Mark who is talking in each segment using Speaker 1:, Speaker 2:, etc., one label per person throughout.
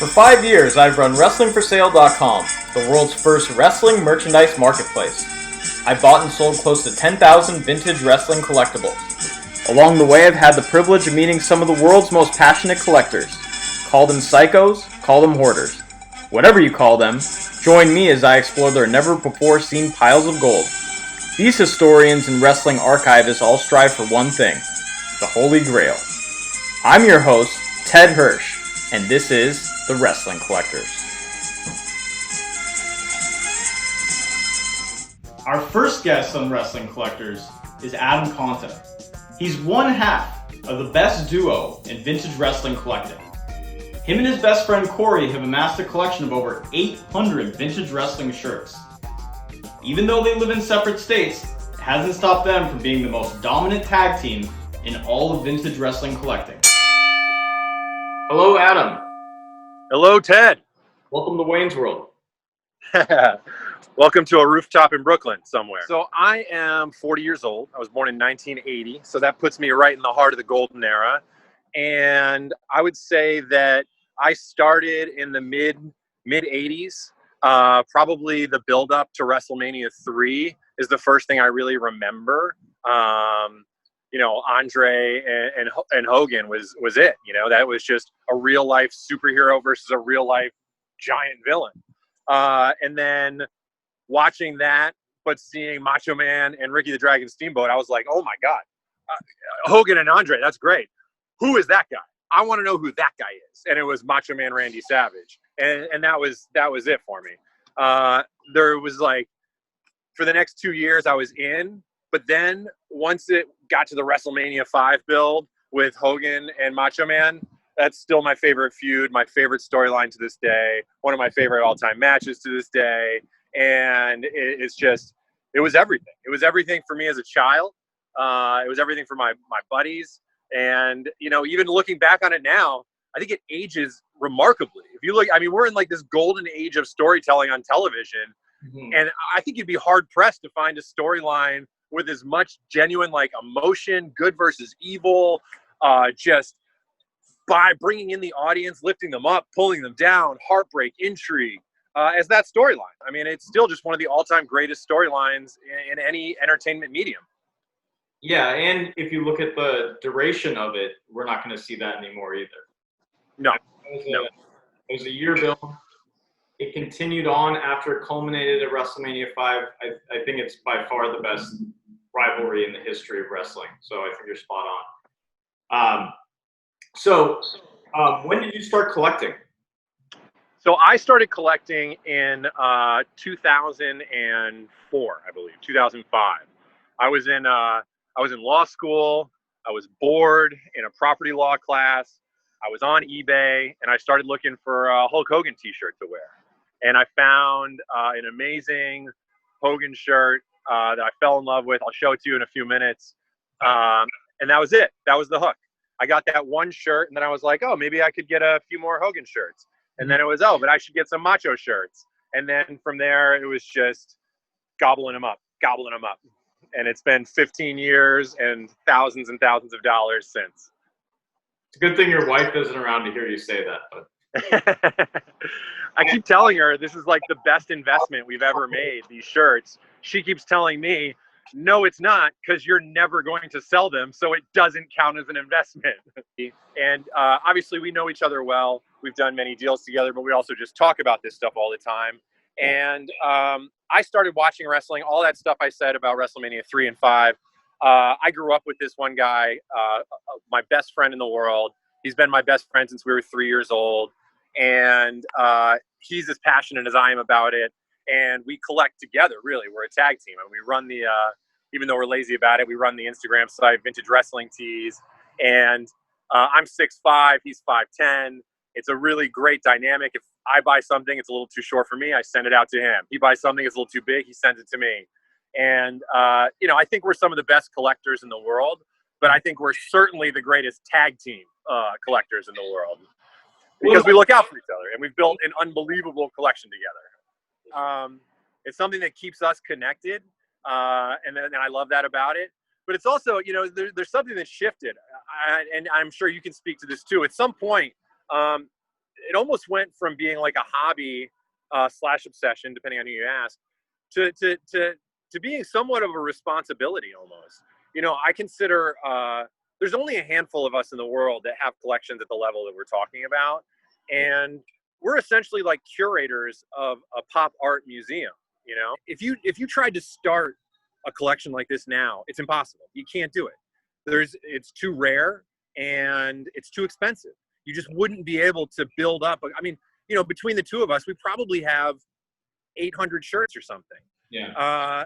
Speaker 1: For 5 years, I've run WrestlingForSale.com, the world's first wrestling merchandise marketplace. I bought and sold close to 10,000 vintage wrestling collectibles. Along the way, I've had the privilege of meeting some of the world's most passionate collectors. Call them psychos, call them hoarders. Whatever you call them, join me as I explore their never-before-seen piles of gold. These historians and wrestling archivists all strive for one thing, the Holy Grail. I'm your host, Ted Hirsch, and this is The Wrestling Collectors. Our first guest on Wrestling Collectors is Adam Conta. He's one half of the best duo in vintage wrestling collecting. Him and his best friend Corey have amassed a collection of over 800 vintage wrestling shirts. Even though they live in separate states, it hasn't stopped them from being the most dominant tag team in all of vintage wrestling collecting. Hello, Adam.
Speaker 2: Hello, Ted.
Speaker 1: Welcome to Wayne's World.
Speaker 2: Welcome to a rooftop in Brooklyn somewhere. So I am 40 years old. I was born in 1980, so that puts me right in the heart of the golden era. And I would say that I started in the mid 80s. Probably the build up to WrestleMania 3 is the first thing I really remember. Andre and Hogan was it. That was just a real life superhero versus a real life giant villain. And then watching that, but seeing Macho Man and Ricky the Dragon Steamboat, I was like, oh my God, Hogan and Andre, that's great. Who is that guy? I want to know who that guy is. And it was Macho Man Randy Savage. And that was it for me. There was like, for the next 2 years I was in, but then once it got to the WrestleMania 5 build with Hogan and Macho Man, that's still my favorite feud, my favorite storyline to this day, one of my favorite all-time matches to this day. And it was everything. It was everything for me as a child. It was everything for my buddies. And, even looking back on it now, I think it ages remarkably. If you look, we're in like this golden age of storytelling on television. Mm-hmm. And I think you'd be hard pressed to find a storyline with as much genuine, like, emotion, good versus evil, just by bringing in the audience, lifting them up, pulling them down, heartbreak, intrigue, as that storyline. It's still just one of the all-time greatest storylines in any entertainment medium.
Speaker 1: Yeah, and if you look at the duration of it, we're not going to see that anymore either.
Speaker 2: No.
Speaker 1: It was a year build. It continued on after it culminated at WrestleMania 5. I think it's by far the best rivalry in the history of wrestling. So I think you're spot on. So when did you start collecting?
Speaker 2: So I started collecting in 2004, I believe, 2005. I was in law school. I was bored in a property law class. I was on eBay, and I started looking for a Hulk Hogan t-shirt to wear. And I found an amazing Hogan shirt that I fell in love with. I'll show it to you in a few minutes. And that was it. That was the hook. I got that one shirt, and then I was like, oh, maybe I could get a few more Hogan shirts. And then it was, but I should get some Macho shirts. And then from there, it was just gobbling them up. And it's been 15 years and thousands of dollars since.
Speaker 1: It's a good thing your wife isn't around to hear you say that. But
Speaker 2: I keep telling her this is like the best investment we've ever made, these shirts. She keeps telling me, no, it's not, because you're never going to sell them, so it doesn't count as an investment. And obviously we know each other well. We've done many deals together, but we also just talk about this stuff all the time. And I started watching wrestling, all that stuff I said about WrestleMania 3 and 5. I grew up with this one guy, my best friend in the world. He's been my best friend since we were 3 years old. And he's as passionate as I am about it. And we collect together, really. We're a tag team. And we run the, even though we're lazy about it, we run the Instagram site, Vintage Wrestling Tees. And I'm 6'5", he's 5'10". It's a really great dynamic. If I buy something, it's a little too short for me, I send it out to him. He buys something, it's a little too big, he sends it to me. And, I think we're some of the best collectors in the world, but I think we're certainly the greatest tag team collectors in the world because we look out for each other and we've built an unbelievable collection together. It's something that keeps us connected. And I love that about it. But it's also, there's something that shifted. And I'm sure you can speak to this too. At some point, it almost went from being like a hobby slash obsession, depending on who you ask, to being somewhat of a responsibility almost. You know, I consider there's only a handful of us in the world that have collections at the level that we're talking about, and we're essentially like curators of a pop art museum. You know, if you tried to start a collection like this now, it's impossible. You can't do it. It's too rare and it's too expensive. You just wouldn't be able to build up. I mean, you know, between the two of us, we probably have 800 shirts or something.
Speaker 1: Yeah.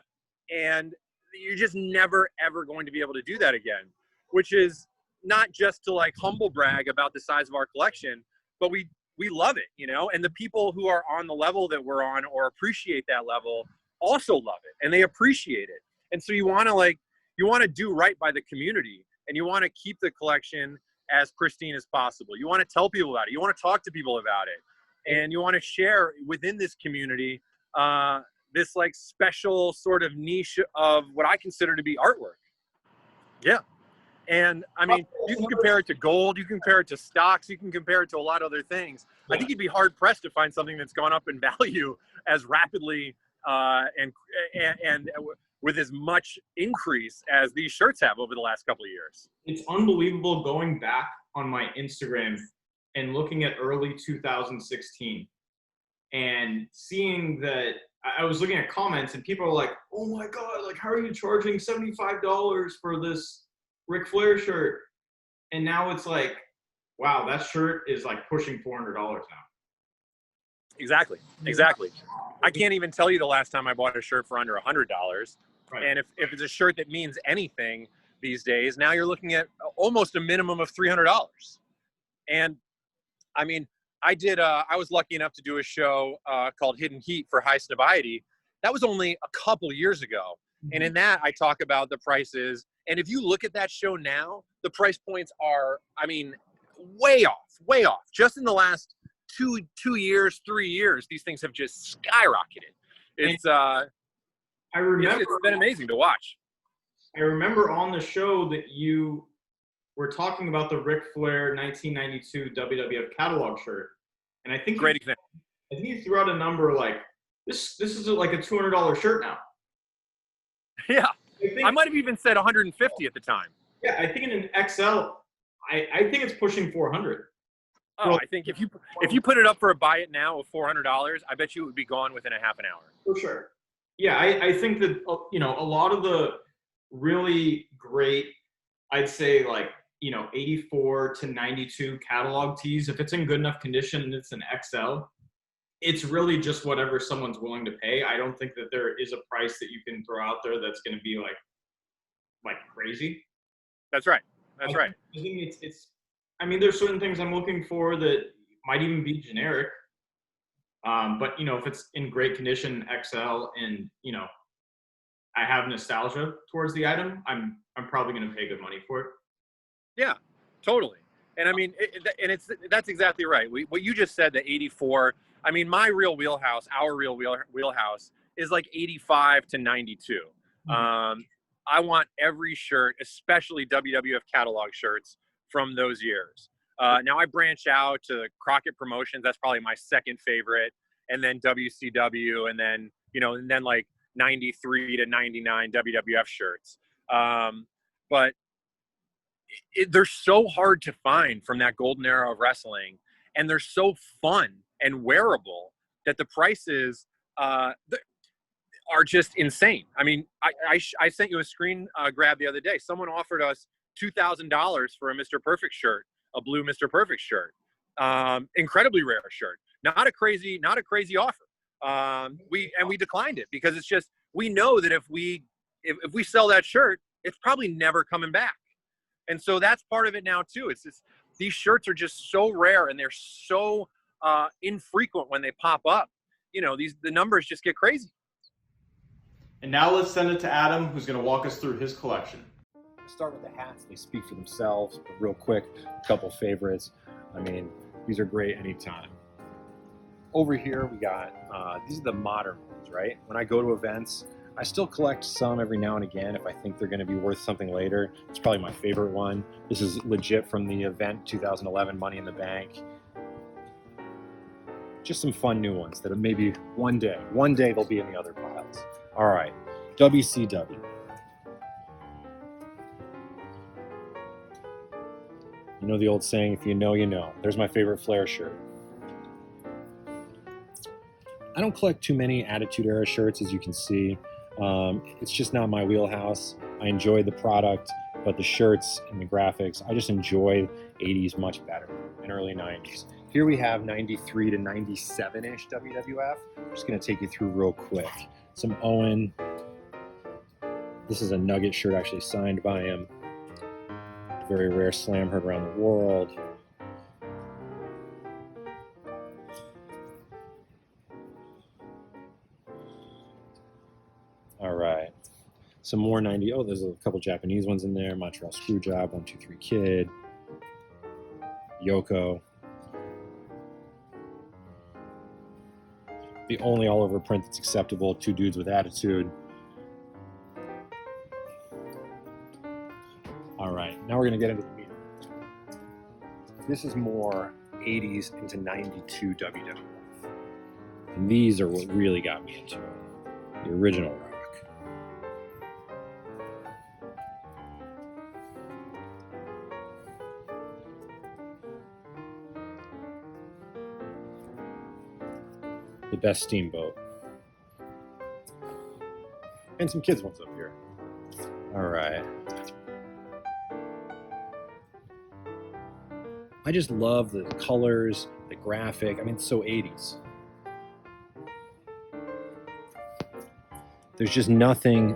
Speaker 2: And you're just never, ever going to be able to do that again, which is not just to like humble brag about the size of our collection, but we love it, you know, and the people who are on the level that we're on or appreciate that level also love it and they appreciate it. And so you want to do right by the community and you want to keep the collection as pristine as possible. You want to tell people about it. You want to talk to people about it. And you want to share within this community this like special sort of niche of what I consider to be artwork. Yeah. And I mean, you can compare it to gold, you can compare it to stocks, you can compare it to a lot of other things. Yeah. I think you'd be hard pressed to find something that's gone up in value as rapidly and with as much increase as these shirts have over the last couple of years.
Speaker 1: It's unbelievable going back on my Instagram and looking at early 2016 and seeing that I was looking at comments and people are like, oh my God, like, how are you charging $75 for this Ric Flair shirt? And now it's like, wow, that shirt is like pushing $400 now.
Speaker 2: Exactly. I can't even tell you the last time I bought a shirt for under $100. Right. And if it's a shirt that means anything these days, now you're looking at almost a minimum of $300. And I mean, I was lucky enough to do a show called Hidden Heat for High Snobiety. That was only a couple years ago. Mm-hmm. And in that, I talk about the prices. And if you look at that show now, the price points are, I mean, way off. Just in the last 2 years, 3 years, these things have just skyrocketed. It's been amazing to watch.
Speaker 1: I remember on the show that you were talking about the Ric Flair 1992 WWF catalog shirt. And I think
Speaker 2: great example.
Speaker 1: I think you threw out a number like, this is like a $200 shirt now.
Speaker 2: Yeah. I might have even said 150 at the time.
Speaker 1: Yeah, I think in an XL, I think it's pushing 400.
Speaker 2: Oh, well, I think if you put it up for a buy it now of $400, I bet you it would be gone within a half an hour.
Speaker 1: For sure. Yeah, I think that, you know, a lot of the really great, I'd say like, you know, 84 to 92 catalog tees, if it's in good enough condition and it's an XL, it's really just whatever someone's willing to pay. I don't think that there is a price that you can throw out there that's going to be like crazy.
Speaker 2: That's right.
Speaker 1: I think it's. I mean, there's certain things I'm looking for that might even be generic. But you know, if it's in great condition, XL, and you know, I have nostalgia towards the item, I'm probably going to pay good money for it.
Speaker 2: Yeah, totally. And I mean, that's exactly right. What you just said, the 84. I mean, my real wheelhouse, our real wheelhouse is like 85 to 92. Mm-hmm. I want every shirt, especially WWF catalog shirts from those years. Now I branch out to Crockett Promotions. That's probably my second favorite. And then WCW, and then, you know, and then like 93 to 99 WWF shirts. But they're so hard to find from that golden era of wrestling. And they're so fun and wearable that the prices are just insane. I mean, I sent you a screen grab the other day. Someone offered us $2,000 for a Mr. Perfect shirt, a blue Mr. Perfect shirt. Incredibly rare shirt. Not a crazy offer. We declined it because it's just, we know that if we sell that shirt, it's probably never coming back. And so that's part of it now too. It's just, these shirts are just so rare and they're so infrequent when they pop up. You know, the numbers just get crazy.
Speaker 1: And now let's send it to Adam, who's going to walk us through his collection.
Speaker 3: Start with the hats. They speak for themselves. But real quick, a couple favorites. I mean, these are great anytime. Over here, we got, these are the modern ones, right? When I go to events, I still collect some every now and again if I think they're going to be worth something later. It's probably my favorite one. This is legit from the event 2011 Money in the Bank. just some fun new ones that are maybe one day they'll be in the other piles. All right, WCW. You know the old saying, if you know, you know. There's my favorite Flair shirt. I don't collect too many Attitude Era shirts, as you can see. It's just not my wheelhouse. I enjoy the product, but the shirts and the graphics, I just enjoy 80s much better, and early 90s. Here we have 93 to 97-ish WWF. I'm just going to take you through real quick. Some Owen. This is a Nugget shirt actually signed by him. Very rare slam heard around the world. All right. Some more 90. Oh, there's a couple Japanese ones in there. Montreal Screwjob, 123 Kid. Yoko. The only all-over print that's acceptable, Two Dudes with Attitude. All right, now we're going to get into the meat. This is more 80s into 92 WWF. And these are what really got me into it. The original rock. The best Steamboat. And some kids ones up here. All right. I just love the colors, the graphic. I mean, it's so 80s. There's just nothing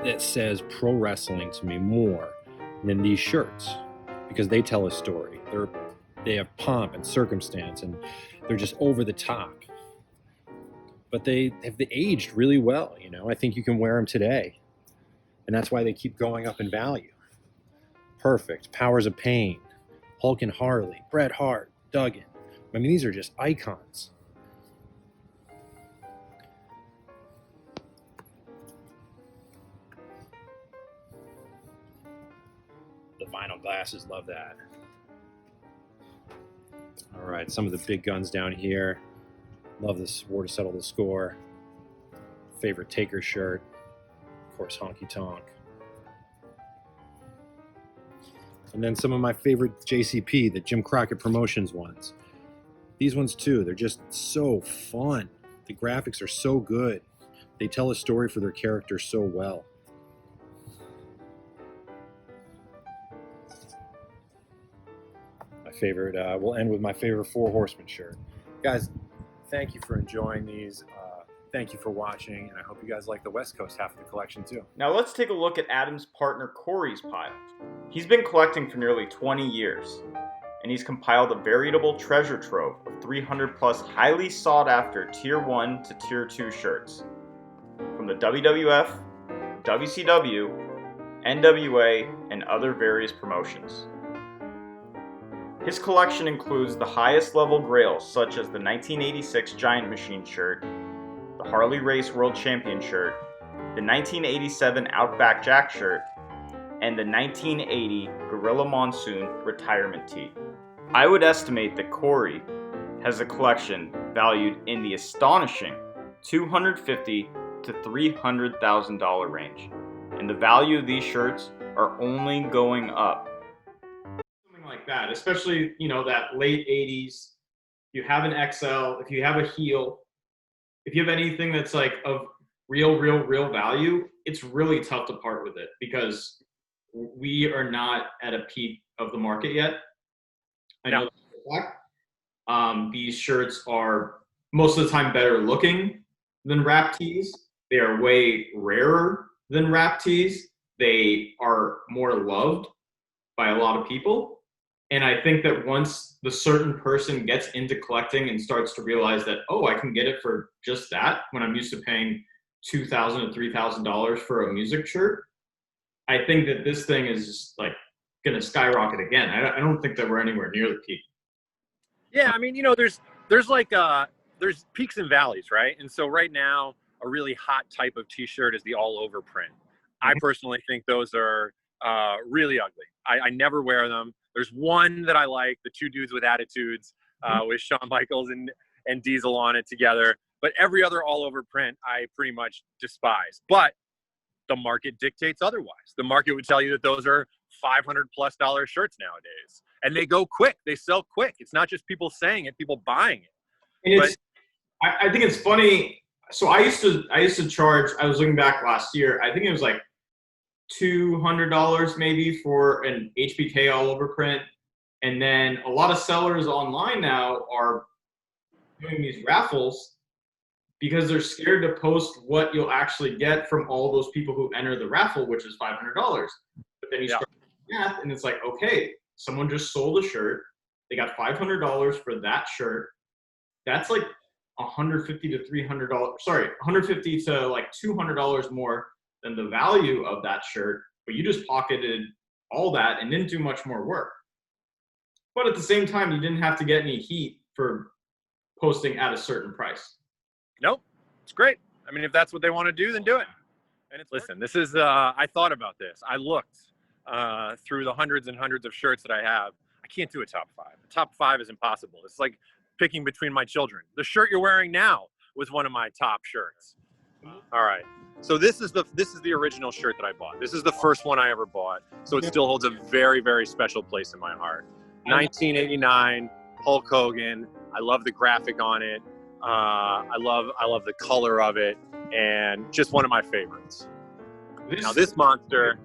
Speaker 3: that says pro wrestling to me more than these shirts, because they tell a story. They have pomp and circumstance, and they're just over the top. But they have aged really well, you know. I think you can wear them today, and that's why they keep going up in value. Perfect, Powers of Pain, Hulk and Harley, Bret Hart, Duggan. I mean, these are just icons. The vinyl glasses, love that. All right, some of the big guns down here. Love this War to Settle the Score. Favorite Taker shirt. Of course, Honky Tonk. And then some of my favorite JCP, the Jim Crockett Promotions ones. These ones too, they're just so fun. The graphics are so good. They tell a story for their character so well. My favorite, we'll end with my favorite Four Horsemen shirt. Guys, thank you for enjoying these. Thank you for watching, and I hope you guys like the West Coast half of the collection too.
Speaker 1: Now let's take a look at Adam's partner Corey's pile. He's been collecting for nearly 20 years, and he's compiled a veritable treasure trove of 300 plus highly sought after Tier 1 to Tier 2 shirts from the WWF, WCW, NWA, and other various promotions. His collection includes the highest level grails such as the 1986 Giant Machine shirt, the Harley Race World Champion shirt, the 1987 Outback Jack shirt, and the 1980 Gorilla Monsoon retirement tee. I would estimate that Corey has a collection valued in the astonishing $250,000 to $300,000 range, and the value of these shirts are only going up. Something like that, especially, you know, that late 80s, you have an XL, if you have a heel, if you have anything that's like of real value, it's really tough to part with it because we are not at a peak of the market yet. I know that. These shirts are most of the time better looking than wrap tees. They are way rarer than wrap tees. They are more loved by a lot of people. And I think that once the certain person gets into collecting and starts to realize that, oh, I can get it for just that when I'm used to paying $2,000 to $3,000 for a music shirt, I think that this thing is just like going to skyrocket again. I don't think that we're anywhere near the peak.
Speaker 2: Yeah, I mean, you know, there's like there's peaks and valleys, right? And so right now, a really hot type of T-shirt is the all-over print. I personally think those are really ugly. I never wear them. There's one that I like, the Two Dudes with Attitudes with Shawn Michaels, and and Diesel on it together. But every other all-over print, I pretty much despise. But the market dictates otherwise. The market would tell you that those are $500+ shirts nowadays, and they go quick. They sell quick. It's not just people saying it; people buying it.
Speaker 1: And it's, I think it's funny. So I used to charge. I was looking back last year. I think it was like $200 maybe for an HBK all over print, and then a lot of sellers online now are doing these raffles because they're scared to post what you'll actually get from all those people who enter the raffle, which is $500. But then you start math, and it's like, okay, someone just sold a shirt. They got $500 for that shirt. That's like $150 to $300. Sorry, $150 to like $200 more than the value of that shirt. But you just pocketed all that and didn't do much more work. But at the same time, you didn't have to get any heat for posting at a certain price.
Speaker 2: Nope, it's great. I mean, if that's what they want to do, then do it. And listen, this is, I thought about this. I looked through the hundreds and hundreds of shirts that I have. I can't do a top 5. The top 5 is impossible. It's like picking between my children. The shirt you're wearing now was one of my top shirts. All right. So this is the original shirt that I bought. This is the first one I ever bought. So it still holds a very, very special place in my heart. 1989, Hulk Hogan. I love the graphic on it. I love the color of it, and just one of my favorites. Now this monster,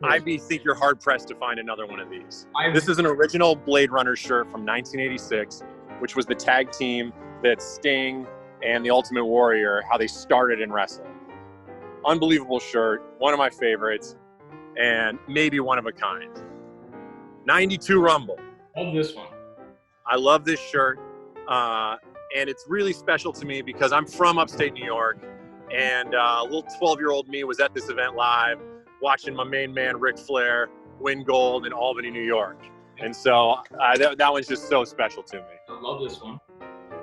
Speaker 2: I think you're hard pressed to find another one of these. This is an original Blade Runner shirt from 1986, which was the tag team that Sting and the Ultimate Warrior, how they started in wrestling. Unbelievable shirt, one of my favorites, and maybe one of a kind. 92 Rumble.
Speaker 1: Love this one.
Speaker 2: I love this shirt. And it's really special to me because I'm from upstate New York, and little 12-year-old me was at this event live, watching my main man Ric Flair win gold in Albany, New York. And so that one's just so special to me.
Speaker 1: I love this one.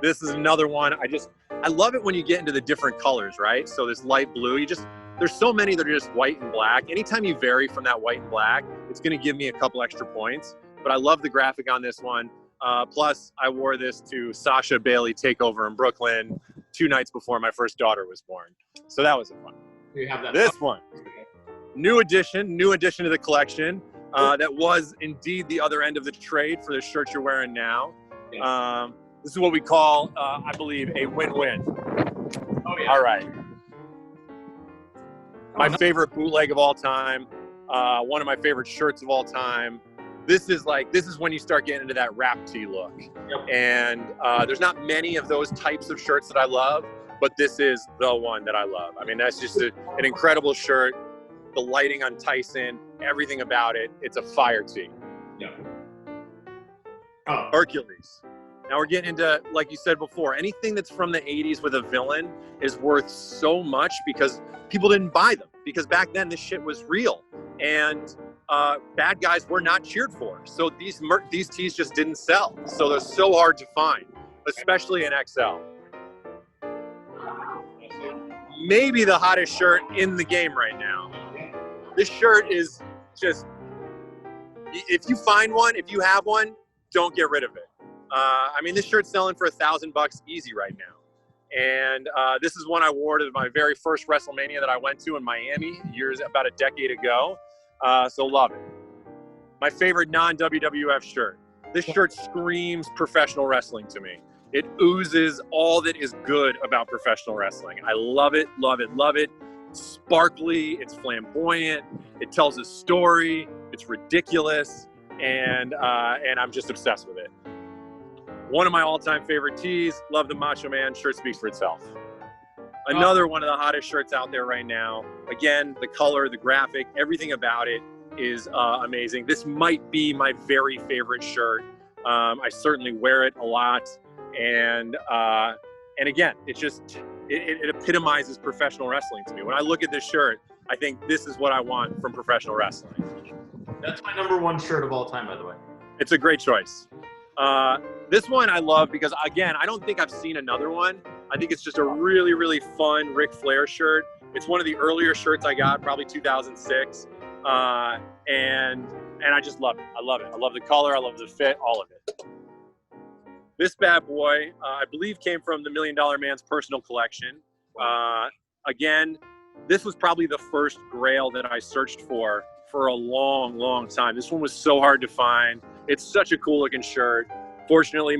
Speaker 2: This is another one. I love it when you get into the different colors, right? So this light blue, there's so many that are just white and black. Anytime you vary from that white and black, it's going to give me a couple extra points. But I love the graphic on this one. Plus, I wore this to Sasha Bailey Takeover in Brooklyn 2 nights before my first daughter was born. So that was fun.
Speaker 1: You have that.
Speaker 2: This one, new addition to the collection. That was indeed the other end of the trade for the shirt you're wearing now. This is what we call, I believe, a win-win.
Speaker 1: Oh, yeah.
Speaker 2: All right. My favorite bootleg of all time. One of my favorite shirts of all time. This is when you start getting into that rap tee look. Yep. And there's not many of those types of shirts that I love, but this is the one that I love. I mean, that's just an incredible shirt. The lighting on Tyson, everything about it. It's a fire tee.
Speaker 1: Yeah.
Speaker 2: Hercules. Now we're getting into, like you said before, anything that's from the 80s with a villain is worth so much because people didn't buy them. Because back then this shit was real. And bad guys were not cheered for. So these tees just didn't sell. So they're so hard to find, especially in XL. Maybe the hottest shirt in the game right now. This shirt is just, if you find one, if you have one, don't get rid of it. I mean, this shirt's selling for $1,000 easy right now. And this is one I wore to my very first WrestleMania that I went to in Miami about a decade ago. So love it. My favorite non-WWF shirt. This shirt screams professional wrestling to me. It oozes all that is good about professional wrestling. I love it, love it, love it. It's sparkly, it's flamboyant, it tells a story, it's ridiculous, and I'm just obsessed with it. One of my all-time favorite tees, love the Macho Man, shirt speaks for itself. Another one of the hottest shirts out there right now. Again, the color, the graphic, everything about it is amazing. This might be my very favorite shirt. I certainly wear it a lot. And again, it epitomizes professional wrestling to me. When I look at this shirt, I think this is what I want from professional wrestling.
Speaker 1: That's my #1 shirt of all time, by the way.
Speaker 2: It's a great choice. This one I love because, again, I don't think I've seen another one. I think it's just a really, really fun Ric Flair shirt. It's one of the earlier shirts I got, probably 2006. And I just love it. I love it. I love the color. I love the fit, all of it. This bad boy, I believe, came from the $1 Million Man's personal collection. Again, this was probably the first grail that I searched for a long, long time. This one was so hard to find. It's such a cool looking shirt. Fortunately,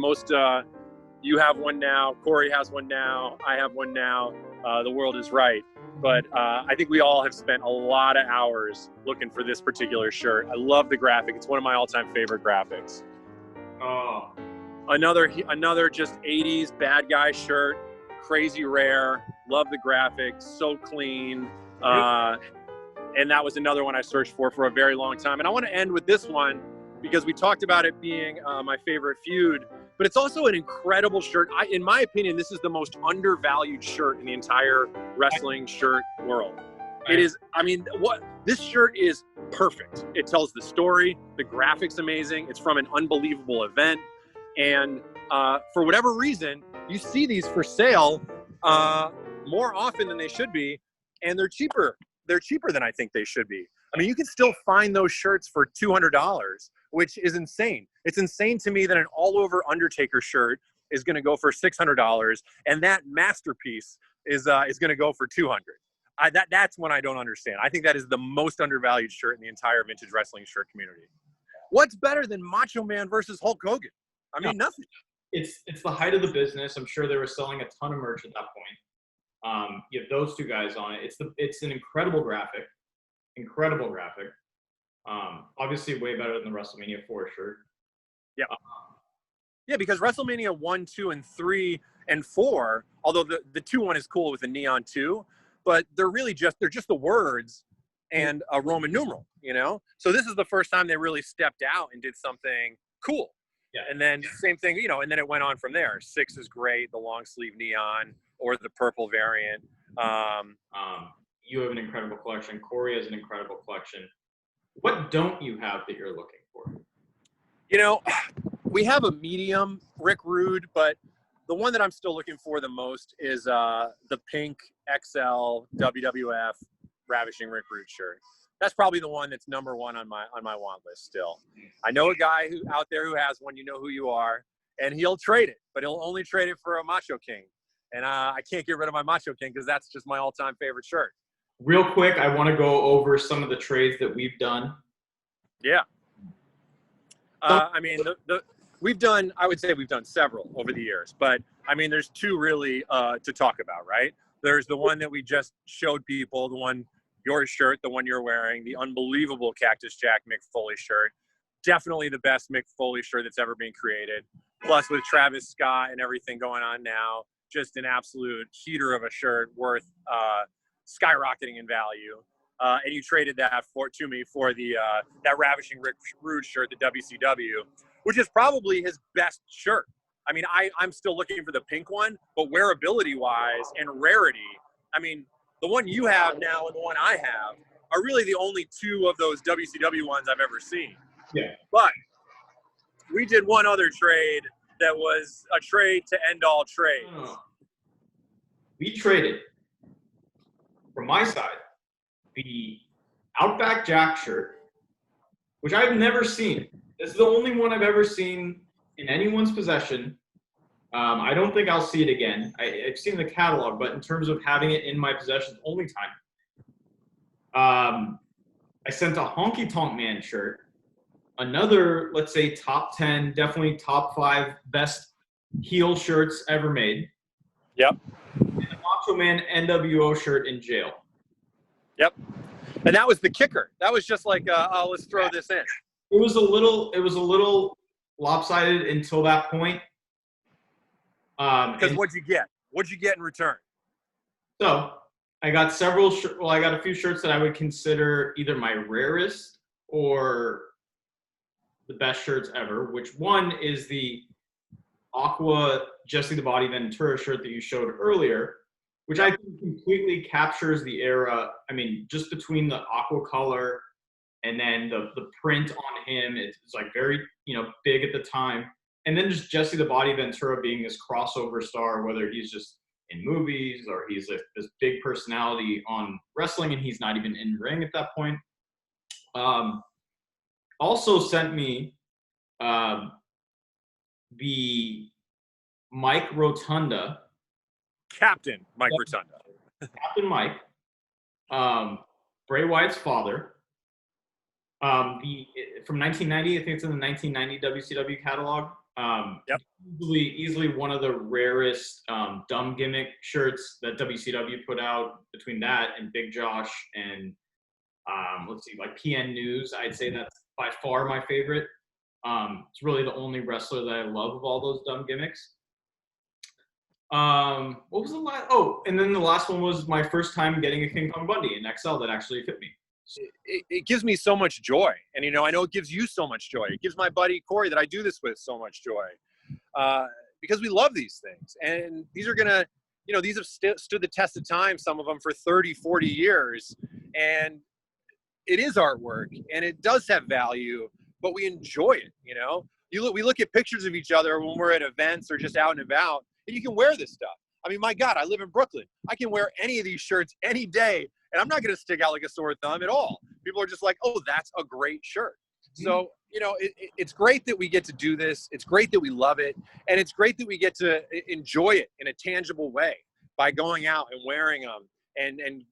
Speaker 2: you have one now, Corey has one now, I have one now. The world is right. But I think we all have spent a lot of hours looking for this particular shirt. I love the graphic. It's one of my all-time favorite graphics.
Speaker 1: Oh,
Speaker 2: Another just 80s bad guy shirt, crazy rare. Love the graphics, so clean. And that was another one I searched for a very long time. And I want to end with this one because we talked about it being my favorite feud, but it's also an incredible shirt. In my opinion, this is the most undervalued shirt in the entire wrestling shirt world. It is, this shirt is perfect. It tells the story, the graphics amazing. It's from an unbelievable event. And for whatever reason, you see these for sale more often than they should be, and they're cheaper. They're cheaper than I think they should be. I mean, you can still find those shirts for $200, which is insane. It's insane to me that an all-over Undertaker shirt is going to go for $600, and that masterpiece is going to go for $200. That's one I don't understand. I think that is the most undervalued shirt in the entire vintage wrestling shirt community. What's better than Macho Man versus Hulk Hogan? I mean, nothing.
Speaker 1: it's the height of the business. I'm sure they were selling a ton of merch at that point. You have those two guys on it. It's an incredible graphic. Obviously way better than the WrestleMania 4 shirt.
Speaker 2: Yeah. Yeah, because WrestleMania 1, 2, and 3, and 4, although the 2 one is cool with the neon 2, but they're just the words and a Roman numeral, you know? So this is the first time they really stepped out and did something cool.
Speaker 1: Yeah.
Speaker 2: And then same thing, you know, and then it went on from there. 6 is great, the long sleeve neon or the purple variant.
Speaker 1: You have an incredible collection. Corey has an incredible collection. What don't you have that you're looking for?
Speaker 2: You know, we have a medium Rick Rude, but the one that I'm still looking for the most is the pink XL WWF Ravishing Rick Rude shirt. That's probably the one that's number one on my want list still. I know a guy out there who has one, you know who you are, and he'll trade it, but he'll only trade it for a Macho King. And I can't get rid of my Macho King because that's just my all-time favorite shirt.
Speaker 1: Real quick, I want to go over some of the trades that we've done.
Speaker 2: Yeah. I mean, I would say we've done several over the years, but I mean, there's two really to talk about, right? There's the one that we just showed people, the one, your shirt, the one you're wearing, the unbelievable Cactus Jack Mick Foley shirt. Definitely the best Mick Foley shirt that's ever been created. Plus with Travis Scott and everything going on now, just an absolute heater of a shirt worth skyrocketing in value. And you traded that to me for the that Ravishing Rick Rude shirt, the WCW, which is probably his best shirt. I mean, I'm still looking for the pink one, but wearability-wise and rarity, I mean, the one you have now and the one I have are really the only two of those WCW ones I've ever seen.
Speaker 1: Yeah.
Speaker 2: But we did one other trade that was a trade to end all trades.
Speaker 1: We traded, from my side, the Outback Jack shirt, which I've never seen. This is the only one I've ever seen in anyone's possession. I don't think I'll see it again. I've seen the catalog, but in terms of having it in my possession, the only time. I sent a Honky Tonk Man shirt. Another, let's say, top 10, definitely top 5 best heel shirts ever made.
Speaker 2: Yep.
Speaker 1: And a Macho Man NWO shirt in jail.
Speaker 2: Yep. And that was the kicker. That was just like, let's throw this in.
Speaker 1: It was a little lopsided until that point.
Speaker 2: Because what'd you get? What'd you get in return?
Speaker 1: So I got I got a few shirts that I would consider either my rarest or the best shirts ever, which one is the Aqua Jesse the Body Ventura shirt that you showed earlier, which I think completely captures the era. I mean, just between the aqua color and then the print on him, it's like very, big at the time. And then just Jesse the Body Ventura being this crossover star, whether he's just in movies or he's this big personality on wrestling and he's not even in ring at that point. Also sent me the Mike Rotunda,
Speaker 2: Captain Mike Rotunda.
Speaker 1: Captain Mike, Bray Wyatt's father. From 1990, I think it's in the 1990 WCW catalog.
Speaker 2: Yep.
Speaker 1: Easily one of the rarest dumb gimmick shirts that WCW put out. Between that and Big Josh and let's see, like PN News, I'd say that's by far my favorite. It's really the only wrestler that I love of all those dumb gimmicks. What was the last? Oh, and then the last one was my first time getting a King Kong Bundy in XL that actually fit me.
Speaker 2: It gives me so much joy. And, I know it gives you so much joy. It gives my buddy Corey that I do this with so much joy, because we love these things. And these are going to, these have stood the test of time, some of them for 30, 40 years. And it is artwork and it does have value, but we enjoy it. We look at pictures of each other when we're at events or just out and about, and you can wear this stuff. I mean, my God, I live in Brooklyn. I can wear any of these shirts any day, and I'm not going to stick out like a sore thumb at all. People are just like, oh, that's a great shirt. So, it's great that we get to do this. It's great that we love it. And it's great that we get to enjoy it in a tangible way by going out and wearing them. And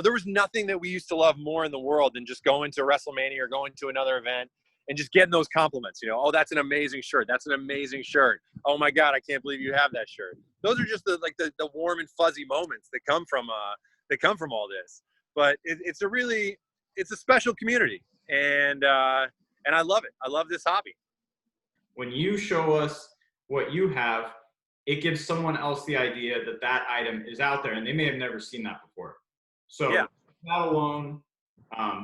Speaker 2: there was nothing that we used to love more in the world than just going to WrestleMania or going to another event and just getting those compliments. Oh, that's an amazing shirt. That's an amazing shirt. Oh my God, I can't believe you have that shirt. Those are just the warm and fuzzy moments that come from all this. But it's a special community, and I love it. I love this hobby.
Speaker 1: When you show us what you have, it gives someone else the idea that item is out there, and they may have never seen that before. So,
Speaker 2: yeah.
Speaker 1: Not alone.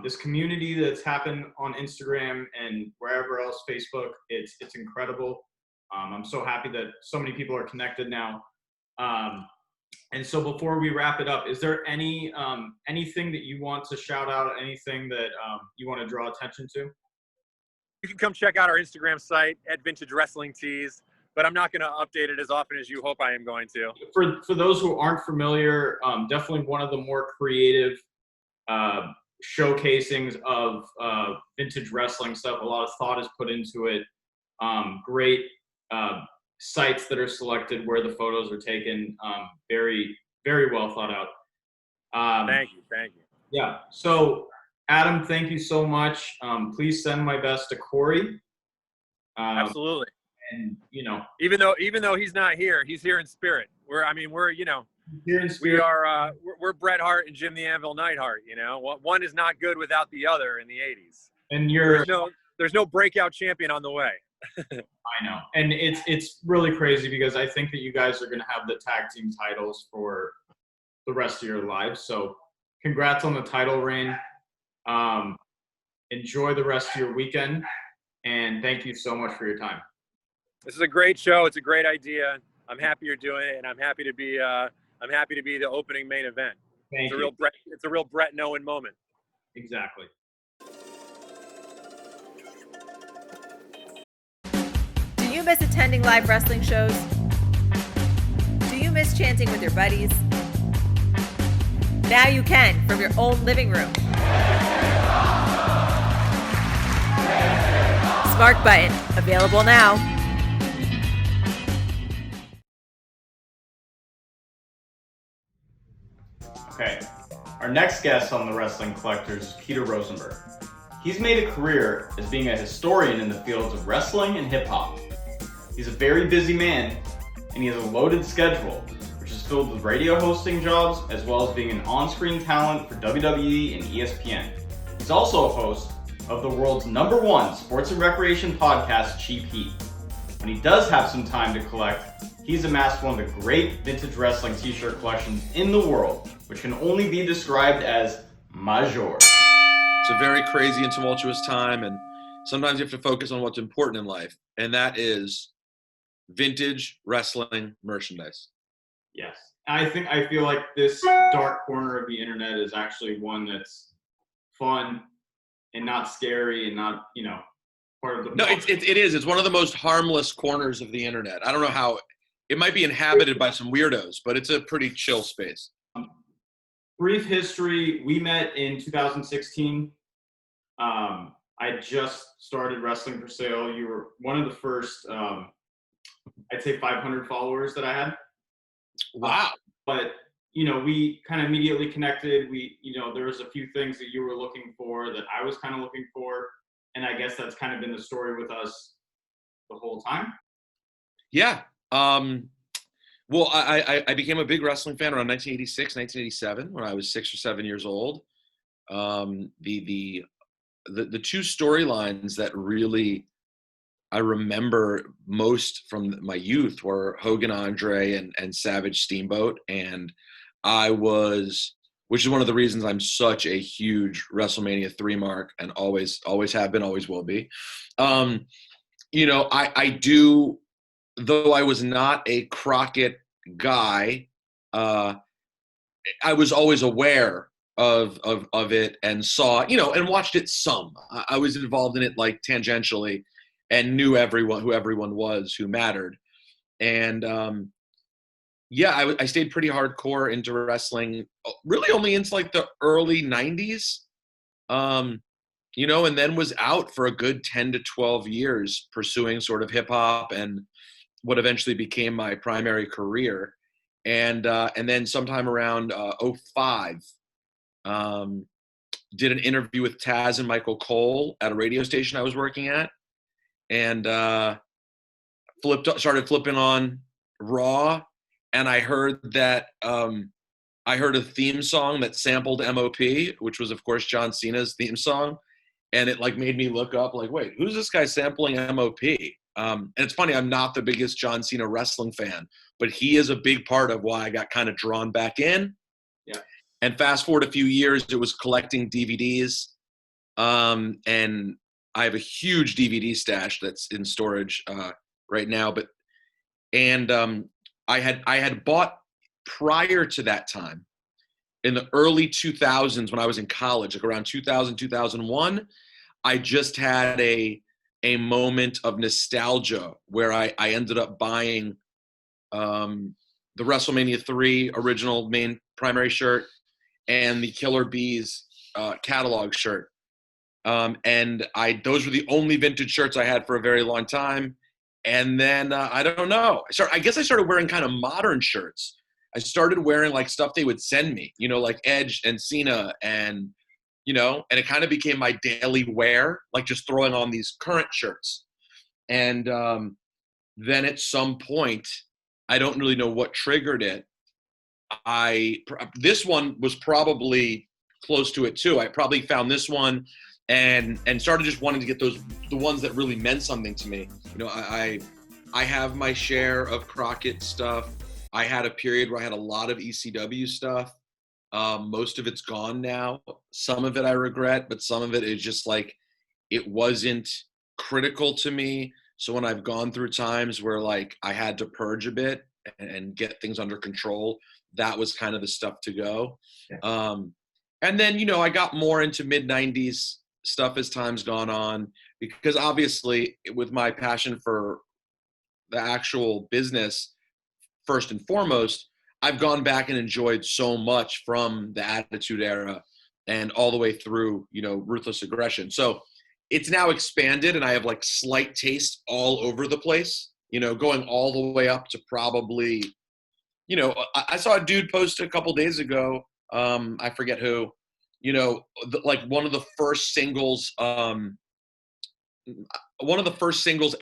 Speaker 1: This community that's happened on Instagram and wherever else, Facebook, it's incredible. I'm so happy that so many people are connected now. And so before we wrap it up, is there anything that you want to shout out, anything that you want to draw attention to?
Speaker 2: You can come check out our Instagram site at Vintage Wrestling Tees, but I'm not going to update it as often as you hope I am going to.
Speaker 1: For those who aren't familiar, definitely one of the more creative showcasings of vintage wrestling stuff. A lot of thought is put into it. Great sites that are selected where the photos are taken. Very, very well thought out.
Speaker 2: Thank you.
Speaker 1: Yeah. So, Adam, thank you so much. Please send my best to Corey.
Speaker 2: Absolutely.
Speaker 1: And
Speaker 2: even though he's not here, he's here in spirit. We're
Speaker 1: here in spirit.
Speaker 2: We're Bret Hart and Jim the Anvil Neidhart. One is not good without the other in the '80s.
Speaker 1: And
Speaker 2: there's no breakout champion on the way.
Speaker 1: I know, and it's really crazy because I think that you guys are going to have the tag team titles for the rest of your lives. So, congrats on the title reign. Enjoy the rest of your weekend, and thank you so much for your time.
Speaker 2: This is a great show. It's a great idea. I'm happy you're doing it, and I'm happy to be the opening main event.
Speaker 1: Thank you.
Speaker 2: It's a real Bret and Owen moment.
Speaker 1: Exactly.
Speaker 4: Do you miss attending live wrestling shows? Do you miss chanting with your buddies? Now you can from your own living room. Smart Button, available now.
Speaker 1: Okay, our next guest on the Wrestling Collectors is Peter Rosenberg. He's made a career as being a historian in the fields of wrestling and hip-hop. He's a very busy man, and he has a loaded schedule, which is filled with radio hosting jobs, as well as being an on-screen talent for WWE and ESPN. He's also a host of the world's #1 sports and recreation podcast, Cheap Heat. When he does have some time to collect, he's amassed one of the great vintage wrestling t-shirt collections in the world, which can only be described as major.
Speaker 5: It's a very crazy and tumultuous time, and sometimes you have to focus on what's important in life, and that is vintage wrestling merchandise.
Speaker 1: Yes. I feel like this dark corner of the internet is actually one that's fun and not scary and not, part of the...
Speaker 5: No, it is. It's one of the most harmless corners of the internet. I don't know how... It might be inhabited by some weirdos, but it's a pretty chill space.
Speaker 1: Brief history. We met in 2016. I just started Wrestling for Sale. You were one of the first I'd say 500 followers that I had.
Speaker 5: Wow.
Speaker 1: But, you know, we kind of immediately connected. There was a few things that you were looking for that I was kind of looking for. And I guess that's kind of been the story with us the whole time.
Speaker 5: Yeah. Well, I became a big wrestling fan around 1986, 1987, when I was 6 or 7 years old. The two storylines that really I remember most from my youth were Hogan Andre and Savage Steamboat. And which is one of the reasons I'm such a huge WrestleMania 3 mark, and always have been, always will be. I do, though I was not a Crockett guy, I was always aware of it, and saw, and watched it some. I was involved in it like tangentially, and knew who everyone was who mattered. And I stayed pretty hardcore into wrestling, really only into like the early 90s. And then was out for a good 10 to 12 years pursuing sort of hip hop and what eventually became my primary career. And then sometime around 05, did an interview with Taz and Michael Cole at a radio station I was working at, and started flipping on Raw, and I heard a theme song that sampled MOP, which was of course John Cena's theme song, and it like made me look up like, wait, who's this guy sampling MOP? And it's funny, I'm not the biggest John Cena wrestling fan, but he is a big part of why I got kind of drawn back in.
Speaker 1: Yeah.
Speaker 5: And fast forward a few years, it was collecting DVDs. And I have a huge DVD stash that's in storage right now. I had bought prior to that time, in the early 2000s when I was in college, like around 2000, 2001, I just had a moment of nostalgia where I ended up buying the WrestleMania 3 original main primary shirt and the Killer Bees catalog shirt. And those were the only vintage shirts I had for a very long time. And then I don't know. I guess I started wearing kind of modern shirts. I started wearing like stuff they would send me, like Edge and Cena, and and it kind of became my daily wear, like just throwing on these current shirts. And then at some point, I don't really know what triggered it. This one was probably close to it too. I probably found this one and started just wanting to get the ones that really meant something to me. I have my share of Crockett stuff. I had a period where I had a lot of ECW stuff. Most of it's gone now. Some of it I regret, but some of it is just like, it wasn't critical to me. So when I've gone through times where like I had to purge a bit and get things under control, that was kind of the stuff to go. Yeah. And then, I got more into mid-90s stuff as time's gone on, because obviously with my passion for the actual business, first and foremost, I've gone back and enjoyed so much from the Attitude Era and all the way through, Ruthless Aggression. So it's now expanded, and I have like slight taste all over the place, going all the way up to probably, I saw a dude post a couple days ago, I forget who, like one of the first singles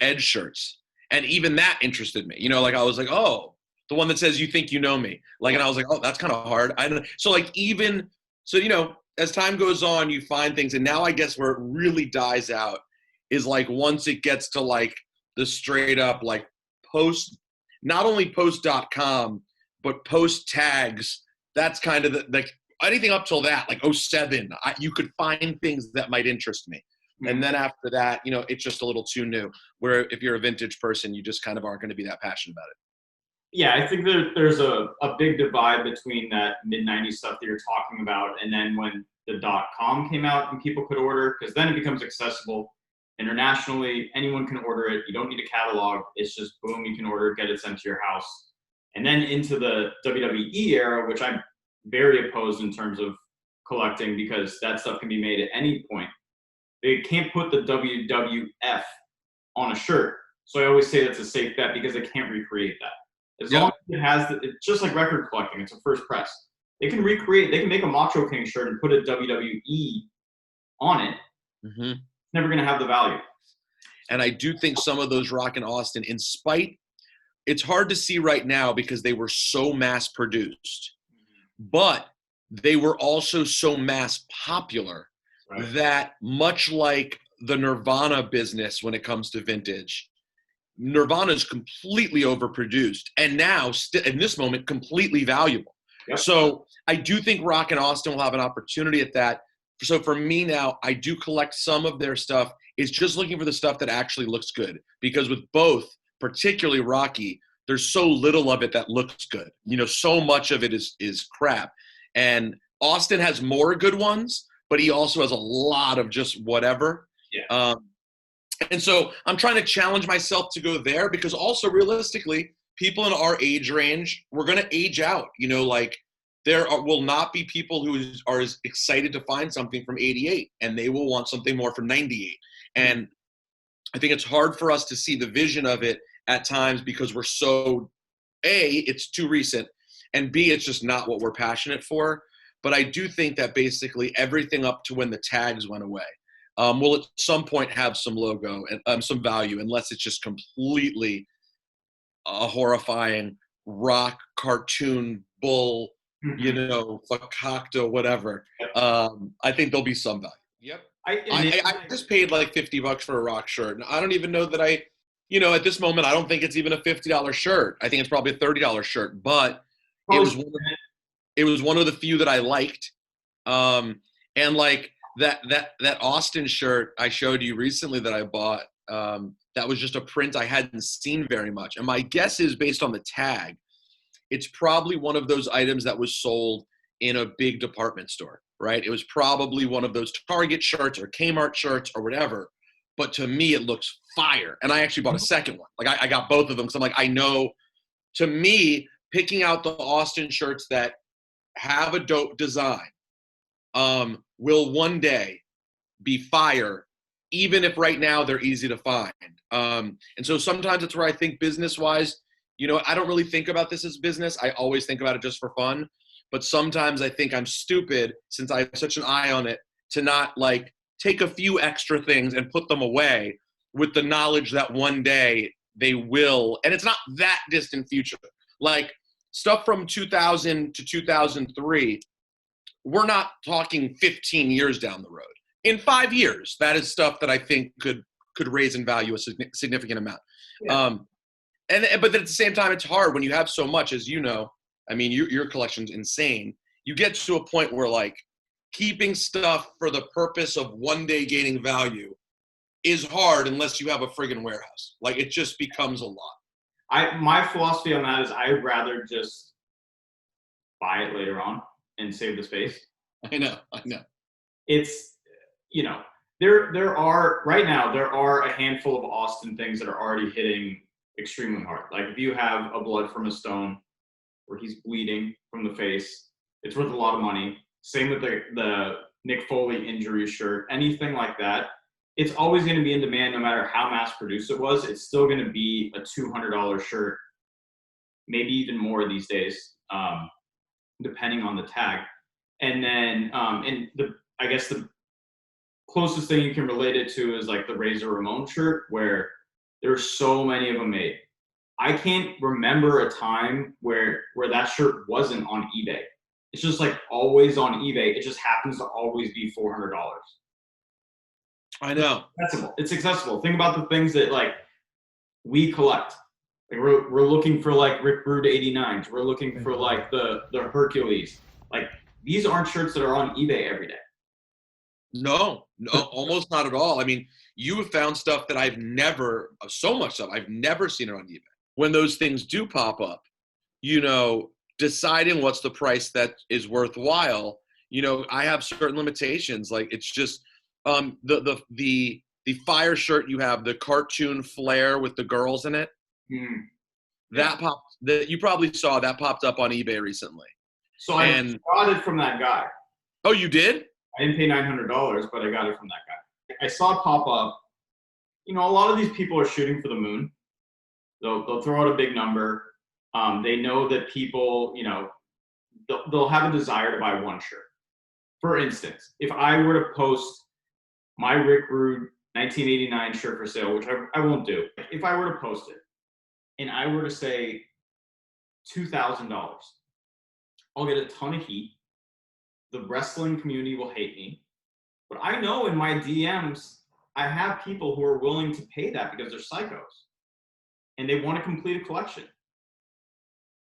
Speaker 5: Edge shirts. And even that interested me, like I was like, oh, the one that says, "You think you know me." Like, and I was like, oh, that's kind of hard. So as time goes on, you find things. And now I guess where it really dies out is like, once it gets to like the straight up, like not only post.com, but post tags. That's kind of anything up till that, like 07, you could find things that might interest me. Mm-hmm. And then after that, it's just a little too new, where if you're a vintage person, you just kind of aren't going to be that passionate about it.
Speaker 1: Yeah, I think there's a big divide between that mid-90s stuff that you're talking about, and then when the .com came out and people could order, because then it becomes accessible internationally. Anyone can order it. You don't need a catalog. It's just boom, you can order, get it sent to your house. And then into the WWE era, which I'm very opposed in terms of collecting, because that stuff can be made at any point. They can't put the WWF on a shirt. So I always say that's a safe bet because they can't recreate that. As long as it has, it's just like record collecting. It's a first press. They can recreate. They can make a Macho King shirt and put a WWE on it.
Speaker 5: Mm-hmm.
Speaker 1: It's never going to have the value.
Speaker 5: And I do think some of those Rock and Austin, it's hard to see right now because they were so mass produced, but they were also so mass popular that much like the Nirvana business when it comes to vintage, Nirvana is completely overproduced and now in this moment completely valuable. Yep. So I do think Rock and Austin will have an opportunity at that. So for me now, I do collect some of their stuff. It's just looking for the stuff that actually looks good, because with both, particularly Rocky, there's so little of it that looks good. You know, so much of it is crap. And Austin has more good ones, but he also has a lot of just whatever. Yeah. And so I'm trying to challenge myself to go there, because also realistically, people in our age range, we're going to age out. You know, like will not be people who are as excited to find something from 88, and they will want something more from 98. And I think it's hard for us to see the vision of it at times because we're so, A, it's too recent, and B, it's just not what we're passionate for. But I do think that basically everything up to when the tags went away will at some point have some logo and some value, unless it's just completely a horrifying rock cartoon bull, you know, fakakta, whatever. I think there'll be some value. Yep. I just paid like $50 for a Rock shirt, and I don't even know that at this moment, I don't think it's even a $50 shirt. I think it's probably a $30 shirt, but it was one of the few that I liked. And like that Austin shirt I showed you recently that I bought, that was just a print I hadn't seen very much. And my guess is, based on the tag, it's probably one of those items that was sold in a big department store, right? It was probably one of those Target shirts or Kmart shirts or whatever. But to me, it looks fire. And I actually bought a second one. Like I got both of them because I'm like, I know, to me, picking out the Austin shirts that have a dope design will one day be fire, even if right now they're easy to find. And so sometimes it's where I think business-wise, I don't really think about this as business. I always think about it just for fun. But sometimes I think I'm stupid, since I have such an eye on it, to not like take a few extra things and put them away with the knowledge that one day they will. And it's not that distant future. Like stuff from 2000 to 2003, we're not talking 15 years down the road. In 5 years, that is stuff that I think could raise in value a significant amount. Yeah. But at the same time, it's hard when you have so much, as you know. I mean, your collection's insane. You get to a point where like keeping stuff for the purpose of one day gaining value is hard unless you have a friggin' warehouse. Like it just becomes a lot.
Speaker 1: My philosophy on that is I'd rather just buy it later on and save the space.
Speaker 5: I know.
Speaker 1: It's, there are a handful of Austin things that are already hitting extremely hard. Like if you have a Blood from a Stone where he's bleeding from the face, it's worth a lot of money. Same with the Nick Foley injury shirt, anything like that. It's always going to be in demand no matter how mass produced it was. It's still going to be a $200 shirt, maybe even more these days, depending on the tag. And then, I guess the closest thing you can relate it to is like the Razor Ramon shirt, where there's so many of them made. I can't remember a time where that shirt wasn't on eBay. It's just like always on eBay. It just happens to always be $400.
Speaker 5: I know.
Speaker 1: It's accessible. Think about the things that like we collect. Like we're looking for like Rick Rude 89s. We're looking for like the Hercules. Like these aren't shirts that are on eBay every day.
Speaker 5: No, almost not at all. I mean, you have found stuff that so much stuff I've never seen it on eBay. When those things do pop up, deciding what's the price that is worthwhile, I have certain limitations. Like it's just the fire shirt you have, the cartoon flare with the girls in it. That you probably saw that popped up on eBay recently.
Speaker 1: So I got it from that guy.
Speaker 5: Oh, you did?
Speaker 1: I didn't pay $900, but I got it from that guy. I saw it pop up. A lot of these people are shooting for the moon. They'll throw out a big number. They know that people, you know, they'll have a desire to buy one shirt. For instance, if I were to post my Rick Rude 1989 shirt for sale, which I won't do, if I were to post it and I were to say $2,000, I'll get a ton of heat. The wrestling community will hate me. But I know in my DMs, I have people who are willing to pay that because they're psychos and they want to complete a collection.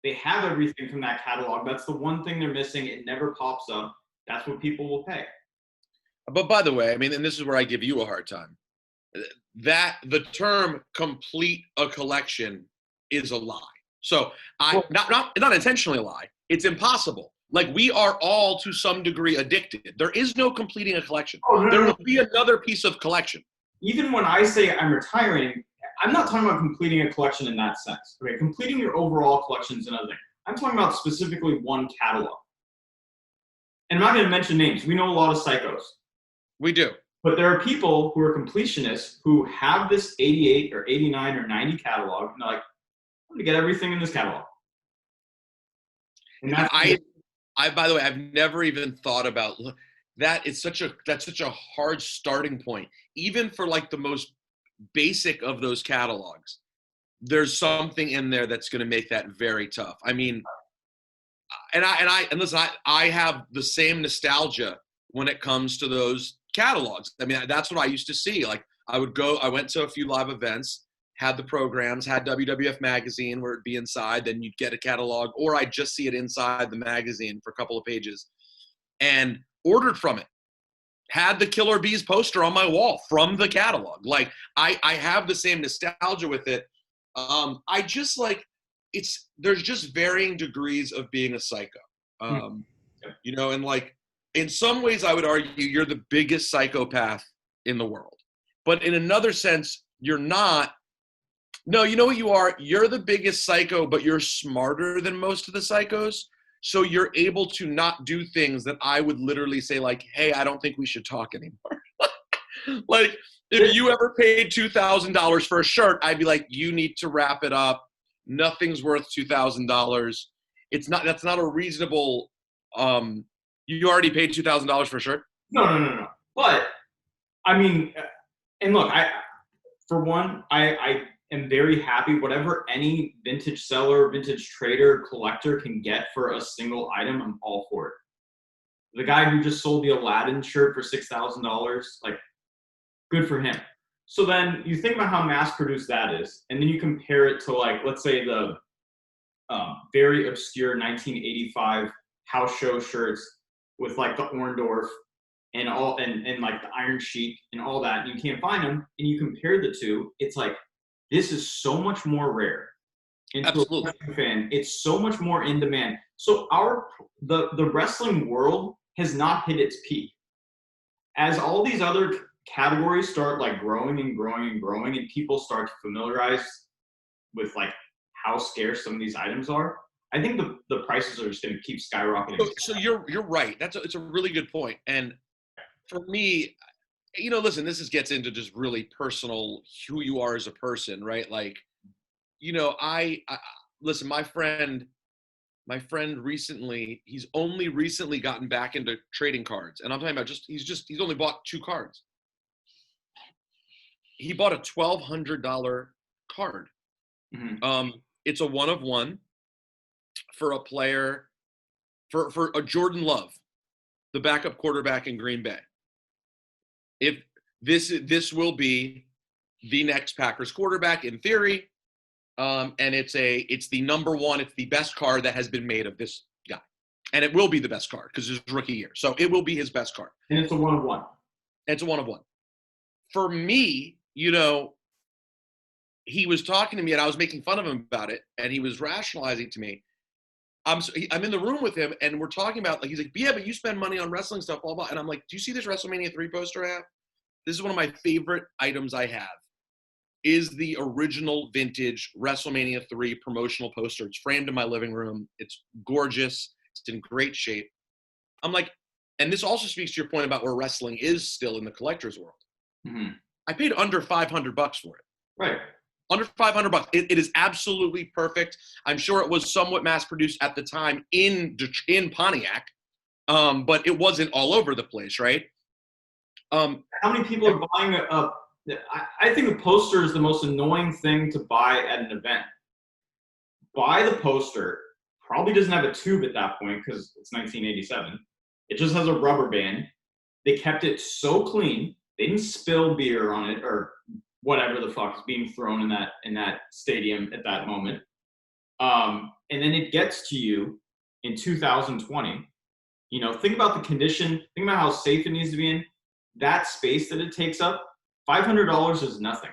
Speaker 1: They have everything from that catalog. That's the one thing they're missing. It never pops up. That's what people will pay.
Speaker 5: But by the way, I mean, and this is where I give you a hard time, that the term complete a collection is a lie. So not intentionally a lie. It's impossible. Like, we are all to some degree addicted. There is no completing a collection. There will be another piece of collection.
Speaker 1: Even when I say I'm retiring, I'm not talking about completing a collection in that sense. Okay, completing your overall collection is another thing. I'm talking about specifically one catalog. And I'm not going to mention names. We know a lot of psychos.
Speaker 5: We do.
Speaker 1: But there are people who are completionists who have this 88 or 89 or 90 catalog, and they're like, I'm going to get everything in this catalog. And that's
Speaker 5: I by the way, I've never even thought about that. That's such a hard starting point, even for like the most basic of those catalogs. There's something in there that's going to make that very tough. I mean, and listen, I have the same nostalgia when it comes to those catalogs. I mean, that's what I used to see. Like, I went to a few live events, had the programs, had WWF magazine where it'd be inside, then you'd get a catalog, or I'd just see it inside the magazine for a couple of pages, and ordered from it. Had the Killer Bees poster on my wall from the catalog. Like, I have the same nostalgia with it. I just like, there's just varying degrees of being a psycho. You know, and like, in some ways I would argue you're the biggest psychopath in the world. But in another sense, you're not. No, you know what you are? You're the biggest psycho, but you're smarter than most of the psychos. So you're able to not do things that I would literally say, like, hey, I don't think we should talk anymore. Like, if you ever paid $2,000 for a shirt, I'd be like, you need to wrap it up. Nothing's worth $2,000. That's not a reasonable, you already paid $2,000 for a shirt?
Speaker 1: No. But, I mean, and look, for one, I am very happy. Whatever any vintage seller, vintage trader, collector can get for a single item, I'm all for it. The guy who just sold the Aladdin shirt for $6,000, like, good for him. So then you think about how mass-produced that is, and then you compare it to, like, let's say the very obscure 1985 house show shirts with, like, the Orndorff and all, and like the Iron Sheik and all that, and you can't find them, and you compare the two, it's like, this is so much more rare. And
Speaker 5: Absolutely.
Speaker 1: to a fan, it's so much more in demand. So the wrestling world has not hit its peak. As all these other categories start like growing and growing and growing, and people start to familiarize with like how scarce some of these items are, I think the prices are just going to keep skyrocketing.
Speaker 5: So you're right. It's a really good point. And for me, you know, listen, gets into just really personal, who you are as a person, right? Like, you know, I listen, my friend recently, he's only recently gotten back into trading cards. And I'm talking about he's only bought 2 cards. He bought a $1,200 card. Mm-hmm. It's a 1-of-1 for a player, for a Jordan Love, the backup quarterback in Green Bay. If this will be the next Packers quarterback in theory, and it's the number 1, it's the best card that has been made of this guy, and it will be the best card because it's his rookie year, so it will be his best card.
Speaker 1: And it's a 1-of-1.
Speaker 5: It's a 1-of-1. For me, you know, he was talking to me, and I was making fun of him about it, and he was rationalizing to me. I'm in the room with him, and we're talking about, like, he's like, yeah, but you spend money on wrestling stuff, blah, blah. And I'm like, do you see this WrestleMania 3 poster I have? This is one of my favorite items I have, is the original vintage WrestleMania 3 promotional poster. It's framed in my living room. It's gorgeous. It's in great shape. I'm like, and this also speaks to your point about where wrestling is still in the collector's world. Mm-hmm. I paid under $500 for it.
Speaker 1: Right.
Speaker 5: Under $500. It is absolutely perfect. I'm sure it was somewhat mass produced at the time in Pontiac, but it wasn't all over the place, right?
Speaker 1: How many people are buying I think a poster is the most annoying thing to buy at an event. Buy the poster. Probably doesn't have a tube at that point because it's 1987. It just has a rubber band. They kept it so clean. They didn't spill beer on it or whatever the fuck is being thrown in that stadium at that moment. And then it gets to you in 2020. You know, think about the condition. Think about how safe it needs to be in. That space that it takes up, $500 is nothing.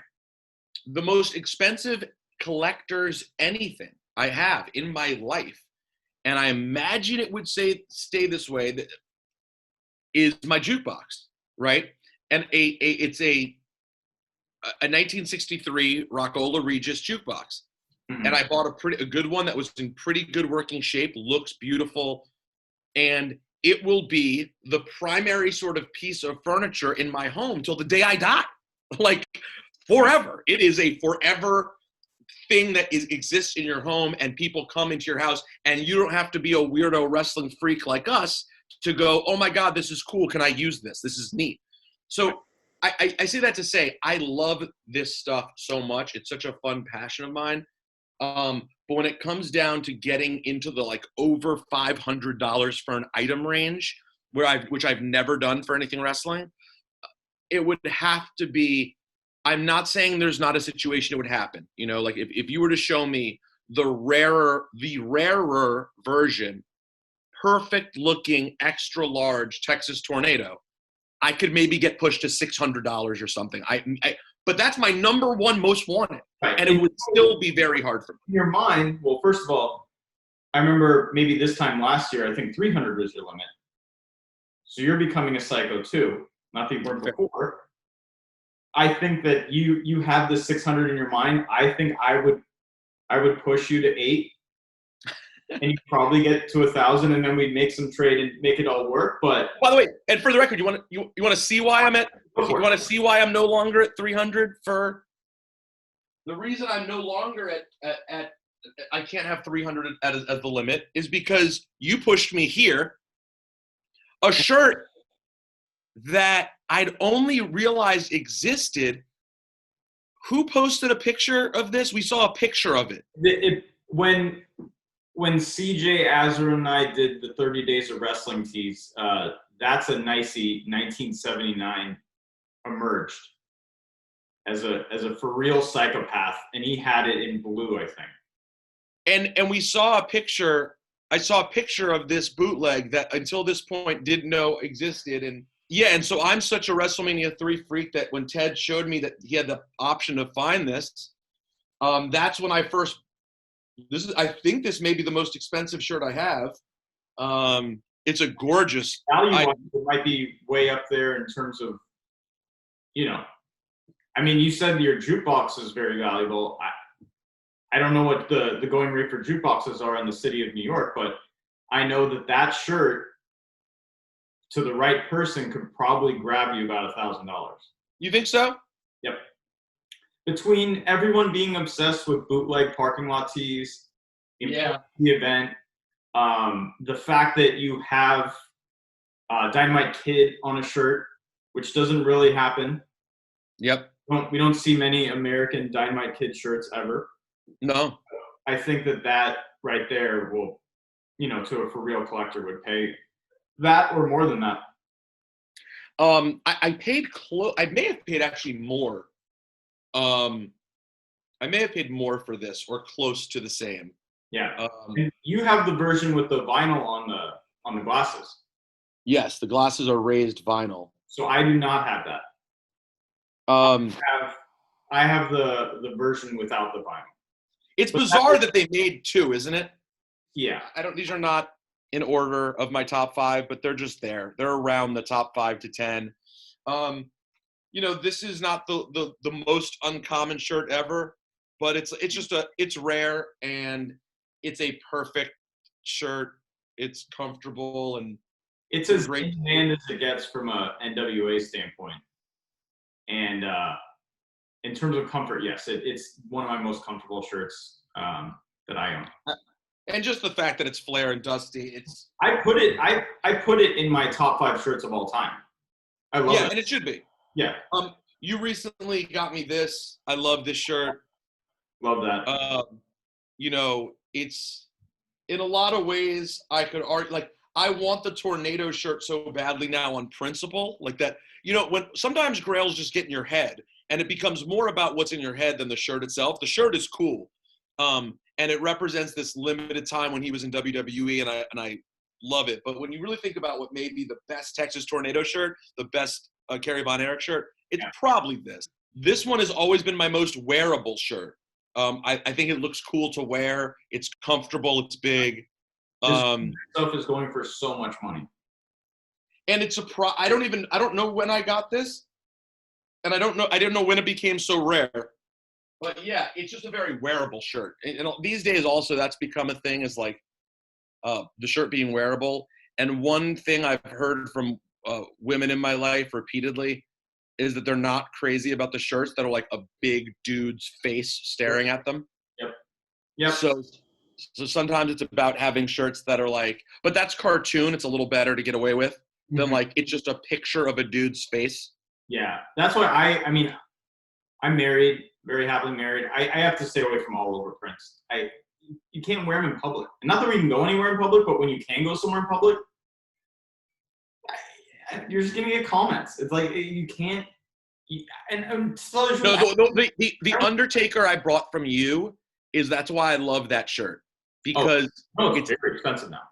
Speaker 5: The most expensive collector's anything I have in my life, and I imagine it would stay this way, that is my jukebox, right? And it's a 1963 Rockola Regis jukebox. Mm-hmm. And I bought a good one that was in pretty good working shape, looks beautiful, and it will be the primary sort of piece of furniture in my home till the day I die. Like forever. It is a forever thing that exists in your home, and people come into your house, and you don't have to be a weirdo wrestling freak like us to go, oh my God, this is cool. Can I use this? This is neat. So I say that to say, I love this stuff so much. It's such a fun passion of mine. But when it comes down to getting into the like over $500 for an item range, which I've never done for anything wrestling, it would have to be, I'm not saying there's not a situation it would happen. You know, like if you were to show me the rarer version, perfect looking, extra large Texas Tornado, I could maybe get pushed to $600 or something. But that's my number one most wanted. Right. And it would still be very hard for me.
Speaker 1: In your mind, well, first of all, I remember maybe this time last year, I think 300 was your limit. So you're becoming a psycho too. Not that you weren't before. I think that you have the 600 in your mind. I think I would push you to 8, and you probably get to 1,000, and then we'd make some trade and make it all work. But
Speaker 5: by the way, and for the record, you want to see why I'm at? You want to see why I'm no longer at 300? For the reason I'm no longer at I can't have 300 as the limit is because you pushed me here. A shirt that I'd only realized existed. Who posted a picture of this? We saw a picture of it.
Speaker 1: When CJ Azar and I did the 30 Days of Wrestling tees, that's a nicey 1979 emerged as a for real psychopath, and he had it in blue, I think.
Speaker 5: And we saw a picture. I saw a picture of this bootleg that until this point didn't know existed, and yeah, and so I'm such a WrestleMania 3 freak that when Ted showed me that he had the option to find this, that's when I first. I think this may be the most expensive shirt I have. It's a gorgeous.
Speaker 1: Value it might be way up there in terms of, you know, I mean, you said your jukebox is very valuable. I don't know what the going rate for jukeboxes are in the city of New York, but I know that shirt to the right person could probably grab you about $1,000.
Speaker 5: You think so?
Speaker 1: Yep. Between everyone being obsessed with bootleg parking lot tees, the event, the fact that you have Dynamite Kid on a shirt, which doesn't really happen.
Speaker 5: Yep.
Speaker 1: We don't see many American Dynamite Kid shirts ever.
Speaker 5: No.
Speaker 1: I think that right there will, you know, to a for real collector would pay that or more than that.
Speaker 5: I paid I may have paid actually more. I may have paid more for this or close to the same.
Speaker 1: Yeah. And you have the version with the vinyl on the glasses.
Speaker 5: Yes, the glasses are raised vinyl.
Speaker 1: So I do not have that. I have the version without the vinyl.
Speaker 5: It's bizarre that they made 2, isn't it?
Speaker 1: Yeah.
Speaker 5: These are not in order of my top 5, but they're just there. They're around the top 5 to 10. You know, this is not the most uncommon shirt ever, but it's rare and it's a perfect shirt. It's comfortable and
Speaker 1: it's as great hand as it gets from a NWA standpoint. And in terms of comfort, yes, it's one of my most comfortable shirts that I own.
Speaker 5: And just the fact that it's flare and dusty, it's
Speaker 1: I put it in my top 5 shirts of all time. I love it.
Speaker 5: and it should be.
Speaker 1: Yeah,
Speaker 5: You recently got me this. I love this shirt.
Speaker 1: love that.
Speaker 5: You know, it's in a lot of ways I could argue, like, I want the tornado shirt so badly now on principle, like that. You know, when sometimes grails just get in your head, and it becomes more about what's in your head than the shirt itself. The shirt is cool, and it represents this limited time when he was in WWE, and I love it. But when you really think about what may be the best Texas Tornado shirt, the best Kerry Von Erich shirt, it's probably this. This one has always been my most wearable shirt. I think it looks cool to wear. It's comfortable. It's big.
Speaker 1: This stuff is going for so much money.
Speaker 5: And it's I don't know when I got this, and I didn't know when it became so rare. But yeah, it's just a very wearable shirt. And these days also that's become a thing, is like the shirt being wearable. And one thing I've heard from women in my life repeatedly is that they're not crazy about the shirts that are like a big dude's face staring at them.
Speaker 1: Yep.
Speaker 5: So sometimes it's about having shirts that are like, but that's cartoon. It's a little better to get away with than like it's just a picture of a dude's face.
Speaker 1: Yeah, that's why I mean, I'm married, very happily married. I have to stay away from all over prints. You can't wear them in public. And not that we can go anywhere in public, but when you can go somewhere in public, you're just gonna get comments. It's like you can't.
Speaker 5: The Undertaker I brought from you that's why I love that shirt, because
Speaker 1: it's very expensive now.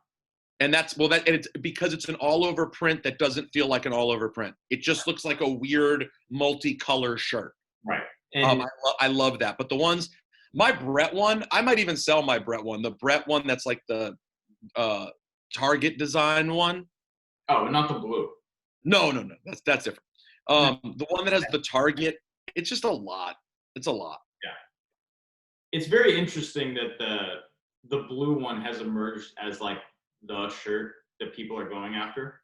Speaker 5: And it's because it's an all-over print that doesn't feel like an all-over print. It just looks like a weird multicolor shirt.
Speaker 1: Right. And
Speaker 5: I love that. But the ones, my Brett one, I might even sell my Brett one. The Brett one that's like the Target design one.
Speaker 1: Oh, not the blue.
Speaker 5: No. That's different. The one that has the Target, it's just a lot. It's a lot.
Speaker 1: Yeah. It's very interesting that the blue one has emerged as like the shirt that people are going after.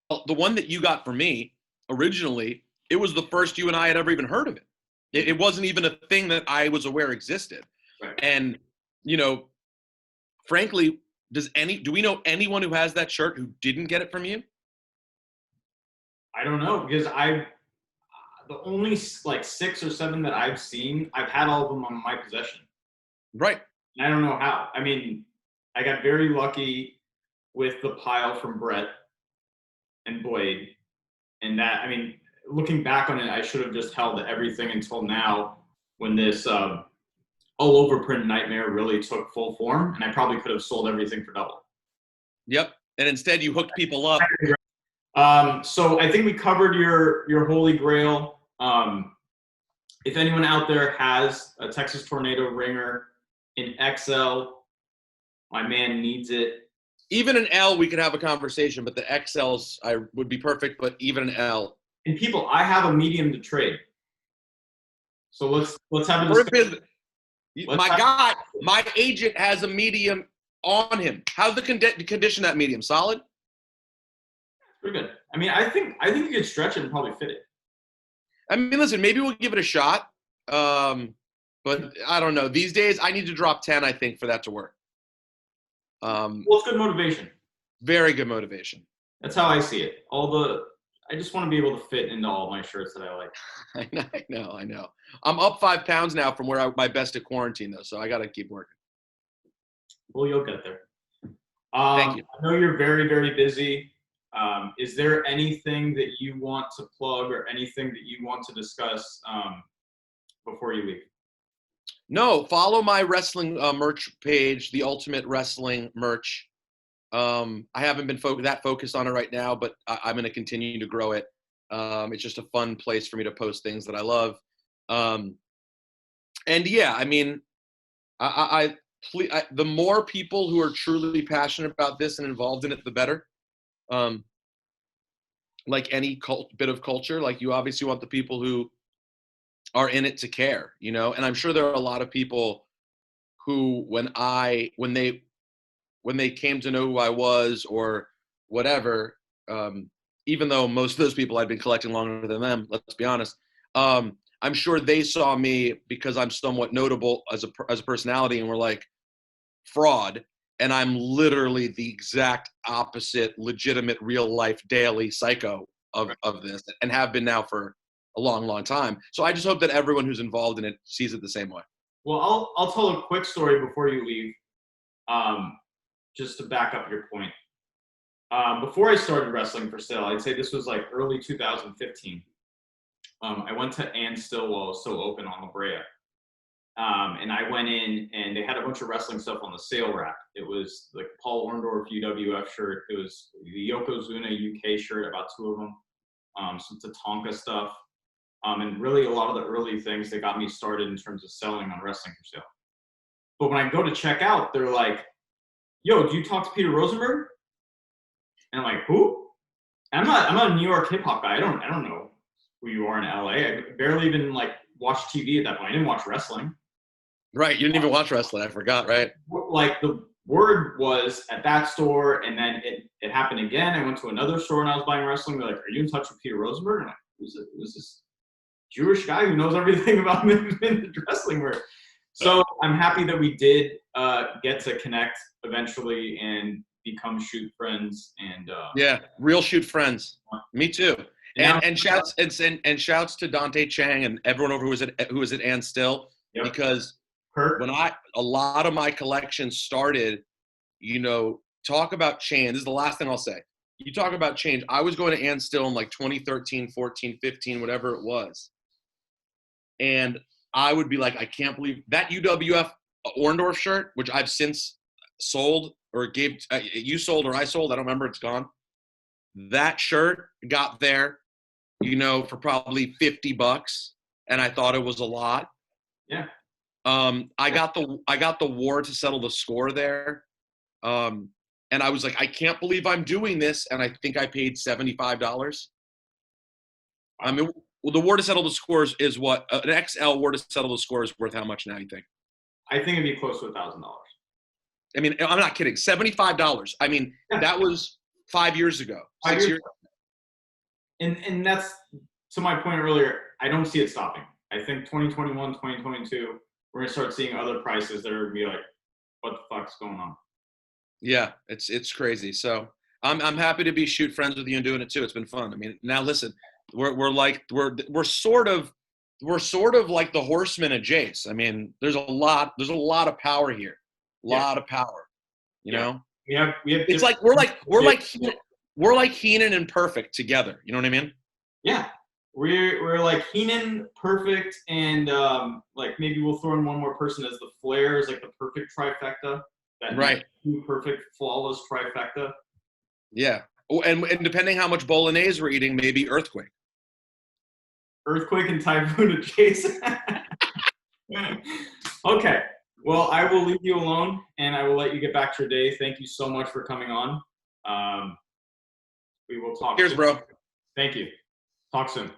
Speaker 5: Well, the one that you got for me originally, it was the first you and I had ever even heard of it. It wasn't even a thing that I was aware existed.
Speaker 1: Right.
Speaker 5: And, you know, frankly, do we know anyone who has that shirt who didn't get it from you?
Speaker 1: I don't know, because the only like 6 or 7 that I've seen, I've had all of them on my possession.
Speaker 5: Right.
Speaker 1: And I don't know how. I mean, I got very lucky with the pile from Brett and Boyd. And that, I mean, looking back on it, I should have just held everything until now, when this all over print nightmare really took full form, and I probably could have sold everything for double.
Speaker 5: Yep. And instead you hooked people up.
Speaker 1: So I think we covered your holy grail. If anyone out there has a Texas Tornado ringer in XL, my man needs it.
Speaker 5: Even an L, we could have a conversation, but the XLs would be perfect, but even an L.
Speaker 1: And people, I have a medium to trade. So let's have a discussion.
Speaker 5: My agent has a medium on him. How's the condition of that medium? Solid?
Speaker 1: Pretty good. I mean, I think you could stretch it and probably fit it.
Speaker 5: I mean, listen, maybe we'll give it a shot. But I don't know. These days, I need to drop 10, I think, for that to work.
Speaker 1: Well, it's good motivation.
Speaker 5: Very good motivation.
Speaker 1: That's how I see it. I just want to be able to fit into all my shirts that I like.
Speaker 5: I know. I'm up 5 pounds now from where my best at quarantine, though, so I got to keep working.
Speaker 1: Well, you'll get there.
Speaker 5: Thank you.
Speaker 1: I know you're very, very busy. Is there anything that you want to plug or anything that you want to discuss before you leave?
Speaker 5: No, follow my wrestling merch page, the Ultimate Wrestling merch. I haven't been that focused on it right now, but I'm going to continue to grow it. It's just a fun place for me to post things that I love. And yeah, I mean, the more people who are truly passionate about this and involved in it, the better. Like any bit of culture, like you obviously want the people who are in it to care, you know? And I'm sure there are a lot of people who, when they came to know who I was or whatever, even though most of those people I'd been collecting longer than them, let's be honest, I'm sure they saw me because I'm somewhat notable as a personality, and were like, fraud. And I'm literally the exact opposite, legitimate, real life, daily psycho of this, and have been now for a long, long time. So I just hope that everyone who's involved in it sees it the same way.
Speaker 1: Well, I'll tell a quick story before you leave, just to back up your point. Before I started Wrestling for Sale, I'd say this was like early 2015. I went to Ann Still while it was still open on La Brea. And I went in, and they had a bunch of wrestling stuff on the sale rack. It was like Paul Orndorff UWF shirt. It was the Yokozuna UK shirt, about 2 of them. Some Tatanka stuff. And really a lot of the early things that got me started in terms of selling on Wrestling for Sale. But when I go to check out, they're like, yo, do you talk to Peter Rosenberg? And I'm like, who? And I'm not a New York hip hop guy. I don't know who you are in LA. I barely even like watched TV at that point. I didn't watch wrestling.
Speaker 5: Right. You didn't even watch wrestling. I forgot, right?
Speaker 1: Like the word was at that store, and then it happened again. I went to another store and I was buying wrestling. They're like, are you in touch with Peter Rosenberg? And I'm like, who's this Jewish guy who knows everything about vintage wrestling world? So I'm happy that we did get to connect eventually and become shoot friends. And
Speaker 5: yeah, real shoot friends. Me too. And shouts shouts to Dante Chang and everyone over who was at Ann Still. Yep. Because when a lot of my collection started, talk about change. This is the last thing I'll say. You talk about change. I was going to Ann Still in like 2013, 14, 15, whatever it was. And I would be like, I can't believe that UWF Orndorff shirt, which I've since sold or gave, you sold or I sold. I don't remember. It's gone. That shirt got there, for probably $50, and I thought it was a lot.
Speaker 1: Yeah.
Speaker 5: I got the War to Settle the Score there. And I was like, I can't believe I'm doing this. And I think I paid $75. I mean, well, the War to Settle the Score is what an XL War to Settle the Score is worth. How much now, you think?
Speaker 1: I think it'd be close to $1,000.
Speaker 5: I mean, I'm not kidding. $75. I mean, that was 5 years ago. 6 years ago.
Speaker 1: And that's, to my point earlier, I don't see it stopping. I think 2021, 2022, we're going to start seeing other prices that are going to be like, what the fuck's going on?
Speaker 5: Yeah, it's crazy. So I'm happy to be shoot friends with you and doing it too. It's been fun. I mean, now listen, we're sort of like the Horsemen of Jace. I mean, there's a lot of power here. A lot of power. You know?
Speaker 1: We have
Speaker 5: it's like we're like Heenan and Perfect together. You know what I mean? Yeah.
Speaker 1: We're like Heenan, Perfect, and like maybe we'll throw in one more person as the Flares, like the perfect trifecta. That
Speaker 5: right.
Speaker 1: Perfect, flawless trifecta.
Speaker 5: Yeah. Oh, and depending how much bolognese we're eating, maybe Earthquake.
Speaker 1: Earthquake and Typhoon adjacent. Okay. Well, I will leave you alone, and I will let you get back to your day. Thank you so much for coming on. We will talk.
Speaker 5: Cheers,
Speaker 1: soon.
Speaker 5: bro.
Speaker 1: Thank you. Talk soon.